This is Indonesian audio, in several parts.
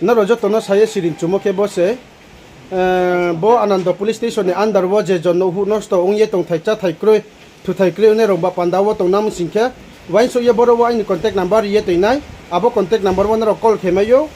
na rojo to na saya sirin chumo ke bose bo Anando police station ni andar wo je jon no hu no sto ong ye tong thai cha thai kroi thu thai kroi ne rong ba panda wo tong nam singkhe wain so ye boro wa ni contact number ye to nai abo contact number wo na ro call khemayo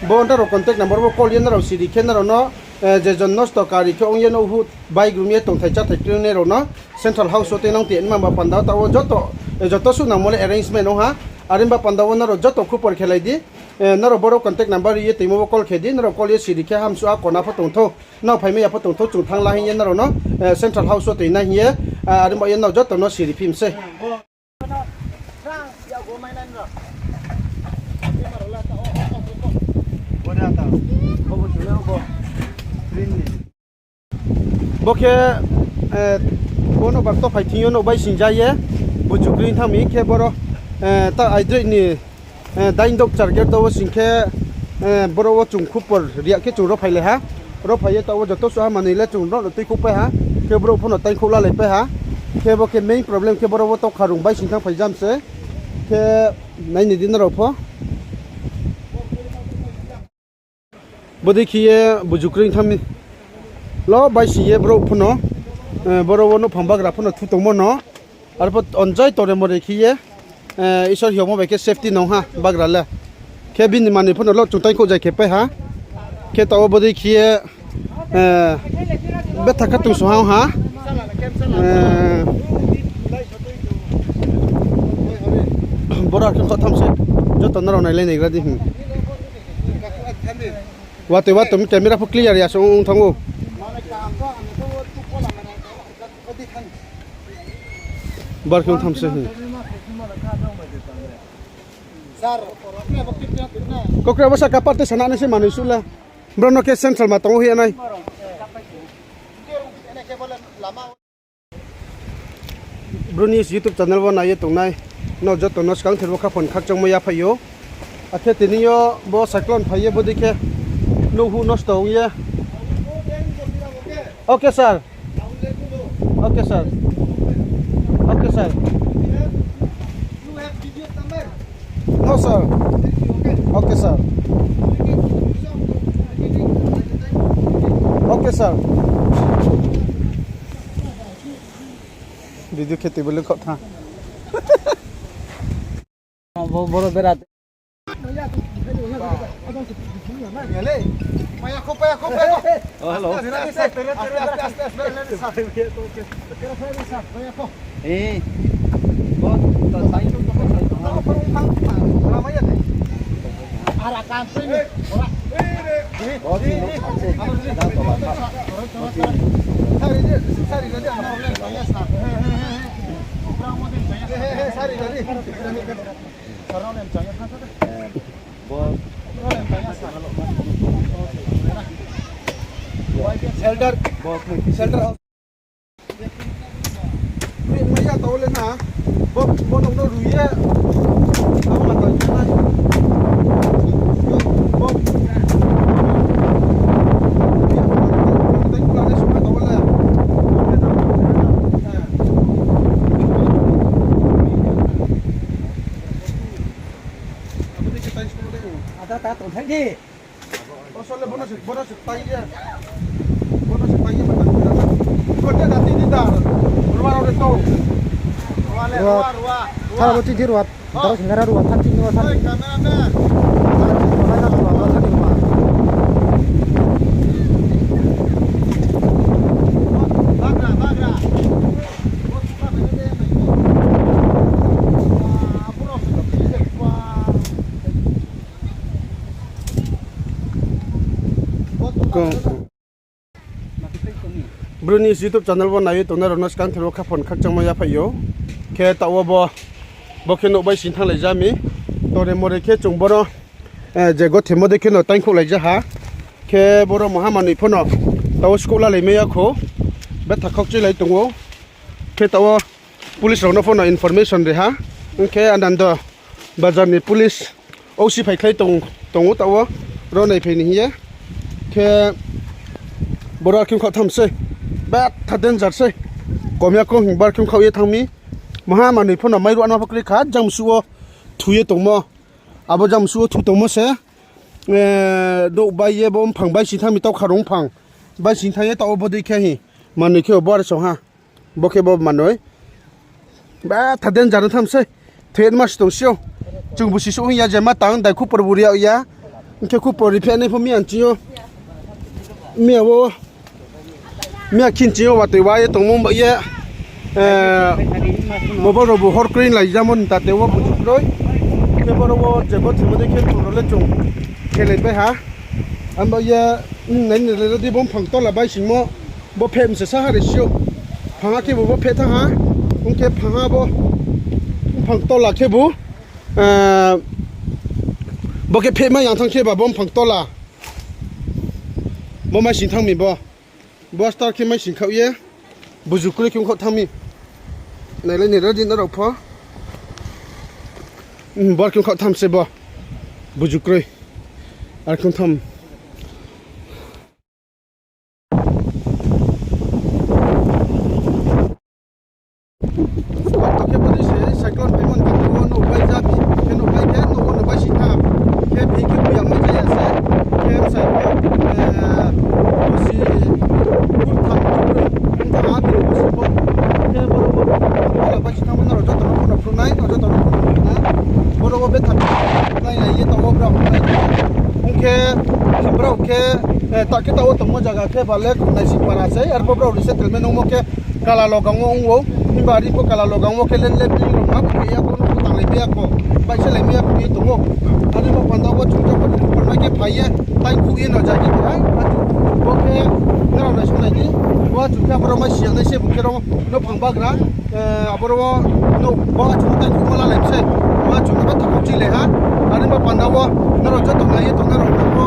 bo na ro contact number wo call ye na ro siri khe na ro no je jon no sto kari khe ong ye no hu bike room ye tong thai cha thai kroi ne ro no central house so te nong te ma ba panda ta wo joto su na mole arrangement no ha arimba panda wo na ro joto khupor khelai di na ro boro contact number ye te mo call khedi na ro call ye siri khe ham su a kona phatong tho na phai me ya phatong tho chung thang la hin ye na ro no central house so te na ye arimba ye na joto no siri phim se bokhe bono bakto phaitinyo no bai sinjaye buju green thami khe boro ta aidre ni dain dok charger to singkhe boro wo chung khupor ria ke chung ro phaile ha ro phaye to wo joto sa manile chung ro tui khupe ha ke boro phono tai khula le pe ha ke bo ke main problem ke boro wo to kharung bai singthang phaijam se ke nai ni din ro pho bodi khiye buju green thami lo bai siye bro phono boro wo no phambagra phono thu tongmo no arpo onjai tore mo rekhiye isor hiomo beke safety no ha bagra le ke bin mani phono lo chutai ko jai ke pe ha ke taw bodi khiye betha ka tu so ha bora ke khatam se jo to naro nai le nei gradi wate watum camera pho clear ya so thango barkung thamse kokra basa kaparte sanane se manusula brono ke central ma tong hi nai Bruni's YouTube channel wa nai tong nai no joto no skang therbo kha phon khak chong ma ya phayo athe tiniyo bo cyclone phaye bo dikhe no hu no sto ye okay sir okay sir okay sir you have video number no sir okay sir okay sir video khete bole kotha boro berat oh hello shelter shelter house maya tole na bo no no ruye ama ta na bo ada ta to thang đi sole bonus tai ya bonus tai ya mata ko ta dati di dar ruwa ro to ruwa thara boti di ruwa taro singara ruwa than tin no than kamera Bruni's YouTube channel wa nai to na ronas kan thero kha phon khak chang ma ya phayo ke taw bo ke no bai sin thang lai jami tore more ke chung boro je go themo de ke no tang khok lai ja ha ke boro mahamani phono taw skola lai me ya kho be thakok chi lai tungo ke taw police ro no phono information re ha ke anando bazar ni police oc phai khlai tong taw ro nai phai ni ye ke boro kim kho tham se bat thaden jar se komya ko bar kim kho ye thangmi mahamani phono mai ro an phakri kha jamsuo thuye tongmo abo jamsuo thu tongmo se độ bay ye bom phẳng bay xin thang mi tao khá rong phẳng bay xin thang ye tao body khe hi mà nơi kia bỏ ra xong ha bỏ kia bỏ mà nói ba thật đơn giản tham say thế mà stung siêu chung bu si su hi ya jama tang dai khu por bu ria ya ke khu por ri phe nei pho mi an chiyo mi wo mi kin chiyo wa te wa ye tong mo ba ye mo bo ro bu hor green lai jamon ta te wo bu chu roi ke bo ro wo je bo thi mo de ke ro le chung ke le be ha am ba ye nei nei le di bom phang to la bai sing mo bo phem se sa ha de siêu phang ke bo phe tha ha ung ke phang bo phang to la ke buบ่เก็บเพชรมาอย่างทั้งเขบ่บ่ผังตอล่ะบ่มาสินทางมีบ่สตาร์เคไม่สินเขาเยบ่จุกเลยคิมเขาทางมีไหนเลยนี่ระดินระดอกพอบ่คิมเขาทำเสบ่จุกเลยอาคิมทำtak kita utang mo jaga ke balik nasi para saya arbo bro resettle menung mo ke kala logang mo ngo himbari po kala logang mo ke len len ni ro map ke ya ko no tang le bia ko ba se le mia ko ni to mo ani mo panda ko chu ko ko ma ke phaiye tai khu ye no ja ki ha bo ke ngara na su na ni wa chu ka bro ma sia na se bu ke ro no phang ba gra abro no ba chu ta ku ma la le se wa chu na ba ta chi le ha ani mo panda wo ngara ja to na ye to ngara ko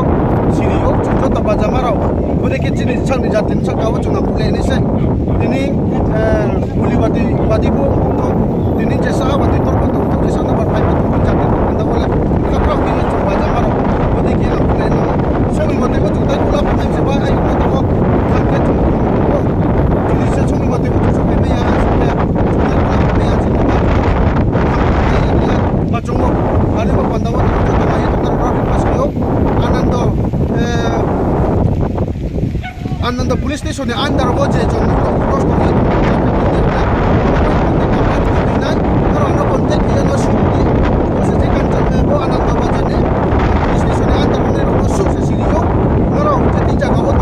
시리요 저도 바자마라오 그렇게 진이 상리 잡든 상가고 좀 아플래니세 ini uliwati wadibu ini jasa wati to to jasa na bar pai to jabe anda wala kapra ki to bajamaro wadi ki na plan na so mi wati to ta kula pa se ba ai to ko thangke to ini se so mi wati to so me ya so ya me ya ji ma chongo ari ba panda wati to ta ya to na ro pas yo ananda police station andar woje jon cross ko ni na no contact ya no shudi ko se kan tan bo ananda woje ni police station andar ne ro so se sirio no ro te ti jaga wo